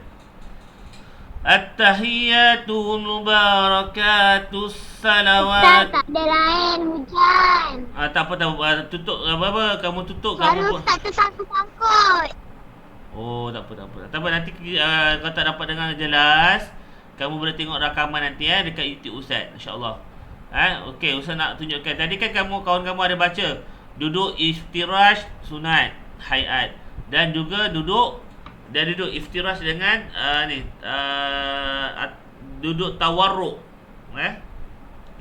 At-tahiyyatu mubarakatus salawat. Ustaz, tak ada lain hujan. Tak apa. Tutup apa-apa. Kamu tutup. Suara Kamu Ustaz tu sangkut-sangkut. Oh, tak apa. Nanti kalau tak dapat dengar jelas, kamu boleh tengok rakaman nanti dekat YouTube Ustaz, insya-Allah. Okey, Ustaz nak tunjukkan. Tadi kan kawan kamu ada baca duduk iftirash sunat hayat dan juga duduk iftirash dengan duduk tawarruk.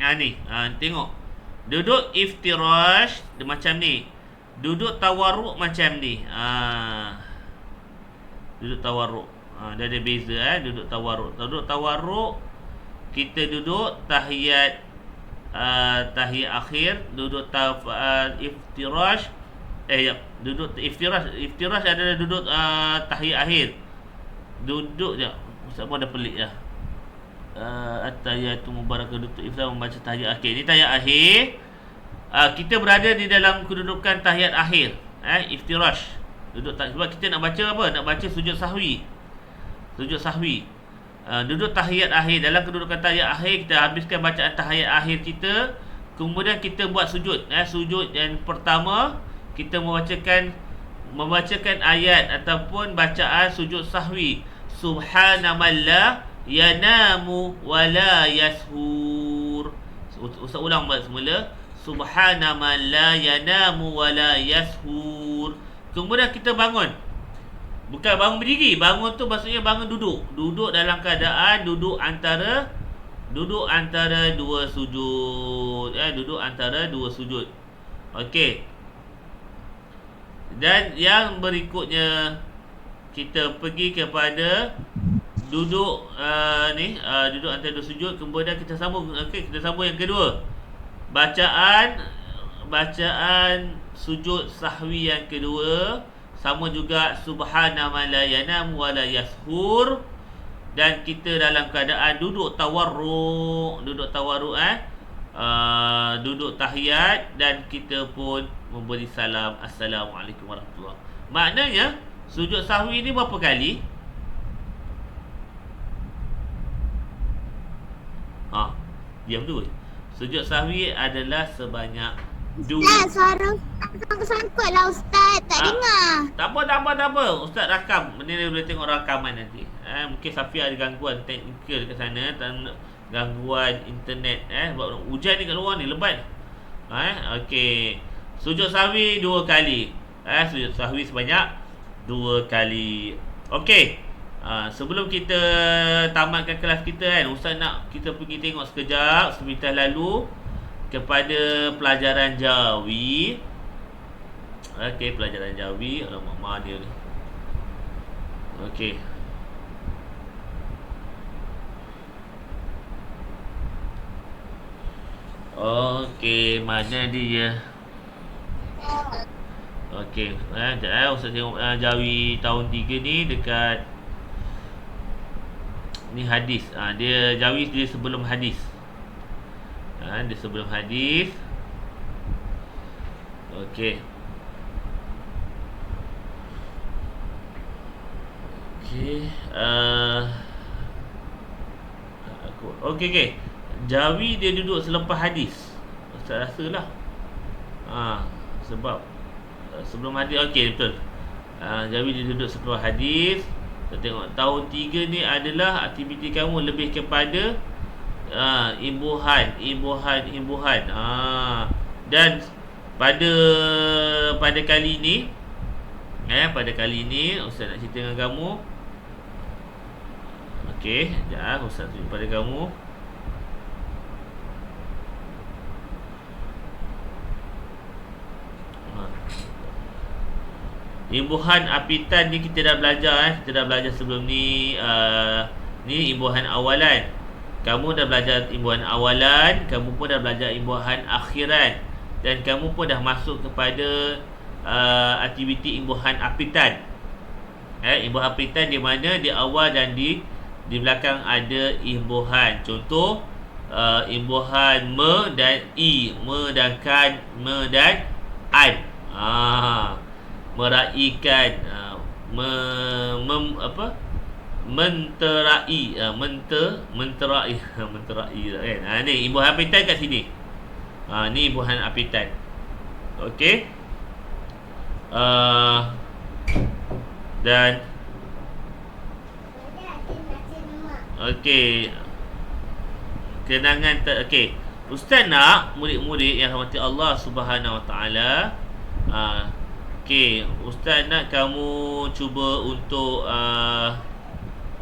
Ni, tengok. Duduk iftirash macam ni. Duduk tawarruk macam ni. Duduk tawarruk. Dia ada beza duduk tawarruk. Duduk tawarruk kita duduk tahiyat akhir, duduk iftirash duduk iftirash adalah duduk tahiyat akhir. Duduk je. Ustaz pun ada pelik je. At-tahiyatu mubarakah duduk iftirash membaca tahiyat akhir. Ni tahiyat akhir. Kita berada di dalam kedudukan tahiyat akhir. Iftirash. Duduk sebab kita nak baca apa? Nak baca sujud sahwi. Duduk tahiyat akhir. Dalam kedudukan tahiyat akhir, kita habiskan bacaan tahiyat akhir kita. Kemudian kita buat sujud. Sujud yang pertama, kita membacakan ayat ataupun bacaan sujud sahwi. Subhanaman la yanamu wa la yashur. Ustaz ulang balik semula. Subhanaman la yanamu wa la yashur. Kemudian kita bangun. Bukan bangun berdiri. Bangun tu maksudnya bangun duduk. Duduk dalam keadaan duduk antara dua sujud. Duduk antara dua sujud. Okey. Dan yang berikutnya kita pergi kepada duduk duduk antara dua sujud. Kemudian kita sambung. Okey, kita sambung yang kedua. Bacaan sujud sahwi yang kedua sama juga subhanaman la yanam wa la yashur, dan kita dalam keadaan duduk tawarruk, duduk tahiyat, dan kita pun memberi salam, assalamualaikum warahmatullahi. Maknanya sujud sahwi ni berapa kali? Diam dulu. Sujud sahwi adalah sebanyak Ustaz, suara sangkut lah Ustaz. Tak dengar. Tak apa. Ustaz rakam. Benda ni boleh tengok rakaman nanti. Mungkin Safia ada gangguan teknikal dekat sana, gangguan internet. Sebab hujan ni kat luar ni lebat. Okey. Sujud sahwi 2 kali. Sujud sahwi sebanyak 2 kali. Okey. Sebelum kita tamatkan kelas kita Ustaz nak kita pergi tengok sekejap sebentar lalu kepada pelajaran Jawi. Okey, pelajaran Jawi. Alamak, mana dia ni? Okey. Okey, mana dia? Okey, Ustaz tengok Jawi tahun 3 ni dekat ni hadis. Dia Jawi dia sebelum hadis. Dia sebelum hadis. Okey. Okey. Jawi dia duduk selepas hadis. Ustaz rasalah. Sebab sebelum hadis. Okey, betul. Jawi dia duduk selepas hadis. Kita tengok tahun 3 ni adalah aktiviti kamu lebih kepada imbuhan. Dan pada kali ni Ustaz nak cerita dengan kamu. Okey, sekejap Ustaz tunjuk pada kamu. Imbuhan apitan ni kita dah belajar Kita dah belajar sebelum ni. Ni imbuhan awalan. Kamu dah belajar imbuhan awalan, kamu pun dah belajar imbuhan akhiran, dan kamu pun dah masuk kepada aktiviti imbuhan apitan. Imbuhan apitan di mana di awal dan di di belakang ada imbuhan. Contoh imbuhan me dan i, me dan kan, me dan an. Meraikan, apa? Menterai, menterai menterai kan. Ni imbuhan apitan kat sini. Ni imbuhan apitan. Okey. Dan okey, kenangan okey. Ustaz nak murid-murid yang rahmati Allah Subhanahu Wa Taala, okey, Ustaz nak kamu cuba untuk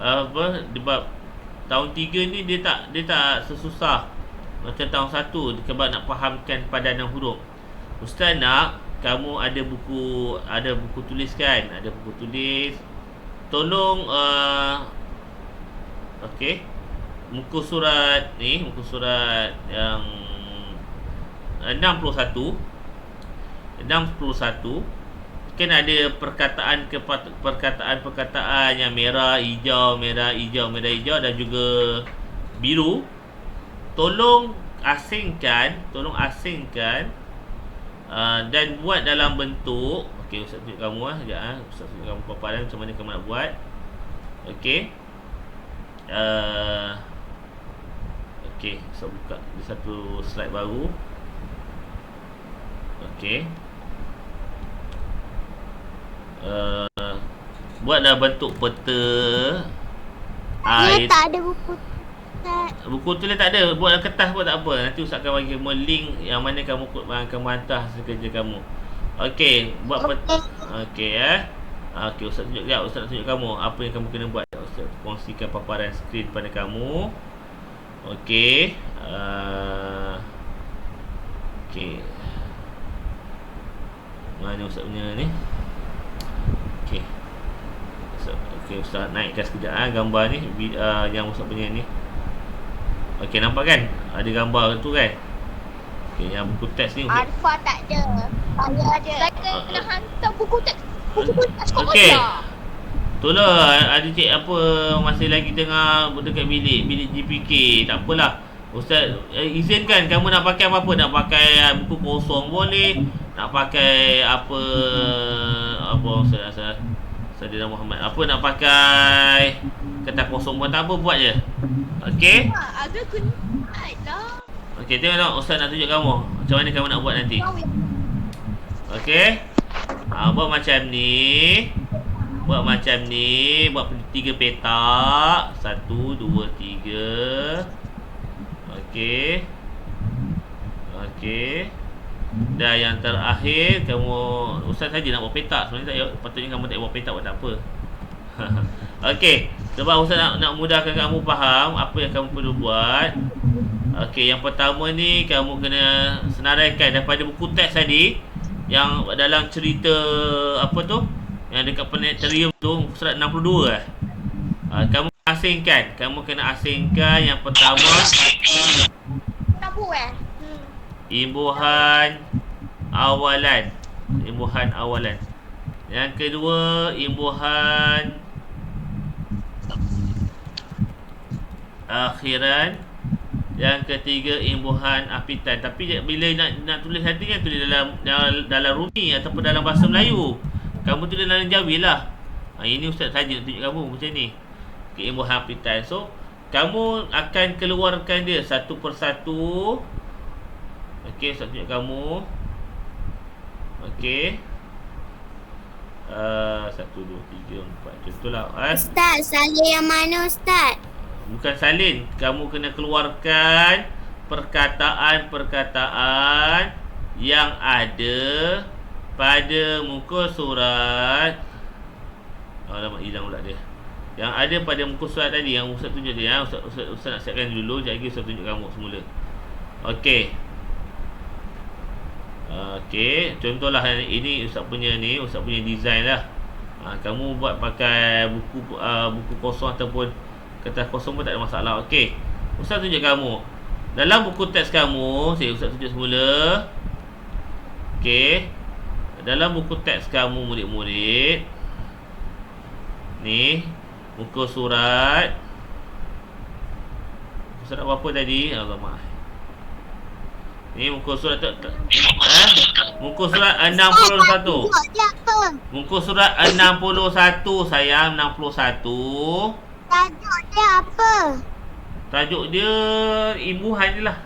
apa, sebab tahun 3 ni dia tak sesusah macam tahun 1 sebab nak fahamkan padanan huruf. Ustaz nak kamu ada buku tulis kan? Ada buku tulis. Tolong okey, muka surat ni, muka surat yang 61 kan ada perkataan yang merah, hijau dan juga biru. Tolong asingkan dan buat dalam bentuk, okey, Ustaz tunjuk kamu sekejap Ustaz tunjuk kamu paparan macam mana kamu nak buat. Okey. Okey, Ustaz buka di satu slide baru. Okey. Buat dalam bentuk peta air. Tak ada buku. Buku tulis tak ada. Buat dalam kertas pun tak apa. Nanti Ustaz akan bagi kamu link yang mana kamu hantar hasil kerja kamu. Okey, buat peta. Okey okey, Ustaz tunjuk sekejap. Ustaz tunjuk kamu apa yang kamu kena buat. Ustaz kongsikan paparan skrin pada kamu. Okey. Okey. Mana Ustaz punya ni? Okey. Okey, Ustaz naikkan sekejap gambar ni, yang Ustaz punya ni. Okey, nampak kan? Ada gambar tu kan? Okey, yang buku teks ni Alfa tak ada. Saya ada. Saya kena hantar buku teks. Buku teks sekolah. Okey. Itulah ada cik apa masih lagi tengah dekat bilik GPK. Tak apalah. Ustaz izinkan kamu nak pakai apa-apa. Nak pakai buku kosong boleh. Nak pakai apa Ustaz Sadina Muhammad. Apa nak pakai kertas kosong pun tak apa, buat je. Okey. Ada kena lah. Okey, tengok Ustaz nak tunjuk kamu macam mana kamu nak buat nanti. Okey. Buat macam ni. Buat 3 petak. 1, 2, 3. Okey. Okey. Dan yang terakhir kamu, Ustaz saja nak buat petak. Sebenarnya patutnya kamu tak buat petak pun tak apa. Okey, sebab Ustaz nak mudahkan kamu faham apa yang kamu perlu buat. Okey, yang pertama ni kamu kena senaraikan daripada buku teks tadi yang dalam cerita apa tu, yang dekat planetarium tu, surat 62 kamu kena asingkan yang pertama imbuhan awalan. Yang kedua imbuhan akhiran. Yang ketiga imbuhan apitan. Tapi bila nak tulis nanti kan tulis dalam Rumi ataupun dalam bahasa Melayu. Kamu tulis dalam Jawi lah. Ini Ustaz saja nak tunjuk kamu macam ni. Okay, imbuhan apitan. So kamu akan keluarkan dia satu persatu. Okey, Ustaz tunjuk kamu. Okey. 1, 2, 3, 4. Contohlah. Ustaz, salin yang mana Ustaz? Bukan salin. Kamu kena keluarkan perkataan-perkataan yang ada pada muka surat. Alamak, hilang pula dia. Yang ada pada muka surat tadi yang Ustaz tunjuk dia. Ustaz nak siapkan dulu. Sekejap lagi Ustaz tunjuk kamu semula. Okey. Okey, contohlah ini Ustaz punya design lah. Kamu buat pakai buku kosong ataupun kertas kosong pun tak ada masalah. Okey, Ustaz tunjuk kamu dalam buku teks kamu. Ustaz tunjuk semula. Okey, dalam buku teks kamu murid-murid ni, muka surat Surat berapa tadi? Alamak. Ni muka surat muka surat 61. Muka surat 61 sayang, 61. Tajuk dia apa? Tajuk dia imbuhan je lah.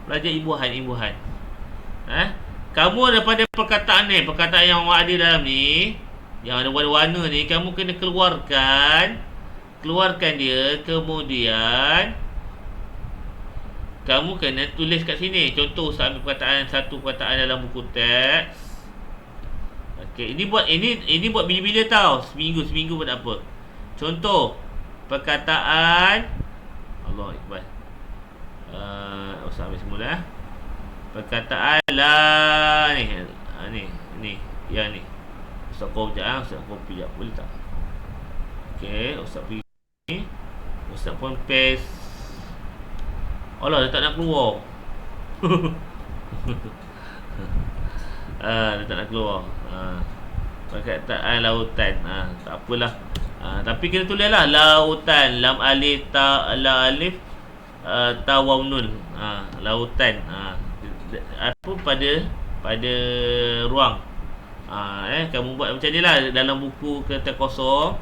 Belajar imbuhan. Kamu daripada perkataan ni, perkataan yang awak ada dalam ni, yang ada warna-warna ni, kamu kena keluarkan dia. Kemudian kamu kena tulis kat sini. Contoh Ustaz ambil satu perkataan dalam buku teks. Okey, ini buat bila-bila tau. Seminggu pun tak apa. Contoh perkataan Allah Akbar. Ustaz ambil semula. Perkataan la ni. Yang ni. Ustaz copy je. Boleh tak? Okey, Ustaz pergi ni. Ustaz pun paste. Allah, dia tak nak keluar. Dia tak nak keluar. Perkataan lautan. Tak apalah. Tapi kena tulis lah. Lautan. Lam alif ta la alif ta waw nun. Lautan. Apa pada ruang. Kamu buat macam ni lah. Dalam buku kertas kosong,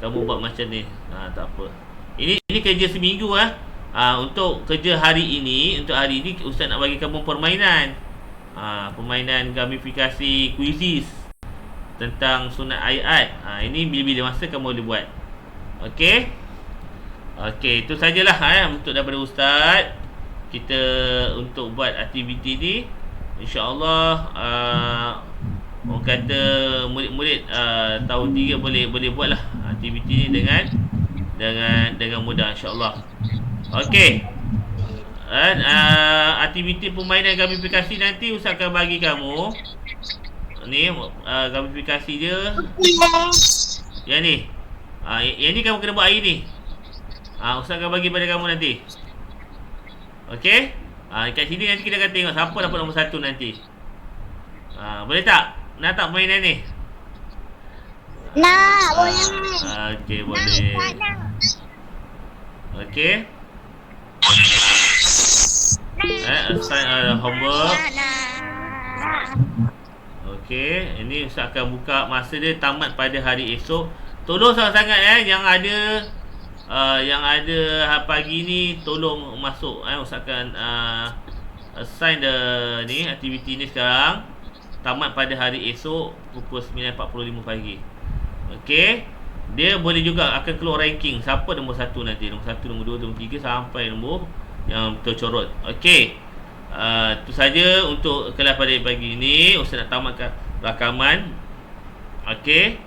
kamu buat macam ni. Tak apa. Ini kerja seminggu untuk kerja hari ini, Ustaz nak bagi kamu permainan. Permainan gamifikasi quizzes tentang sunat ayat. Ini bila-bila masa kamu boleh buat. Okey, itu sajalah untuk daripada Ustaz. Kita untuk buat aktiviti ni, insya-Allah orang kata murid-murid tahun 3 boleh buatlah aktiviti ni dengan mudah, insya-Allah. Okey. Aktiviti permainan gamifikasi nanti Ustaz akan bagi kamu. Ni gamifikasi dia. Yang ni. Yang ni kamu kena buat hari ni. Ustaz akan bagi pada kamu nanti. Okey? Kat sini nanti kita akan tengok siapa dapat nombor 1 nanti. Boleh tak? Nak tak permainan ni? Nak, boleh. Okey, boleh. Okey. Assign homework. Okey, ini Ustaz akan buka masa dia tamat pada hari esok. Tolong sangat-sangat yang ada pagi ni tolong masuk. Ustaz akan assign ni aktiviti ni sekarang. Tamat pada hari esok pukul 9.45 pagi. Okey. Dia boleh juga akan keluar ranking siapa nombor 1 nanti. Nombor 1, nombor 2, nombor 3 sampai nombor yang tercorot. Okey. Itu saja untuk kelas pada pagi ini. Ustaz nak tamatkan rakaman. Okey.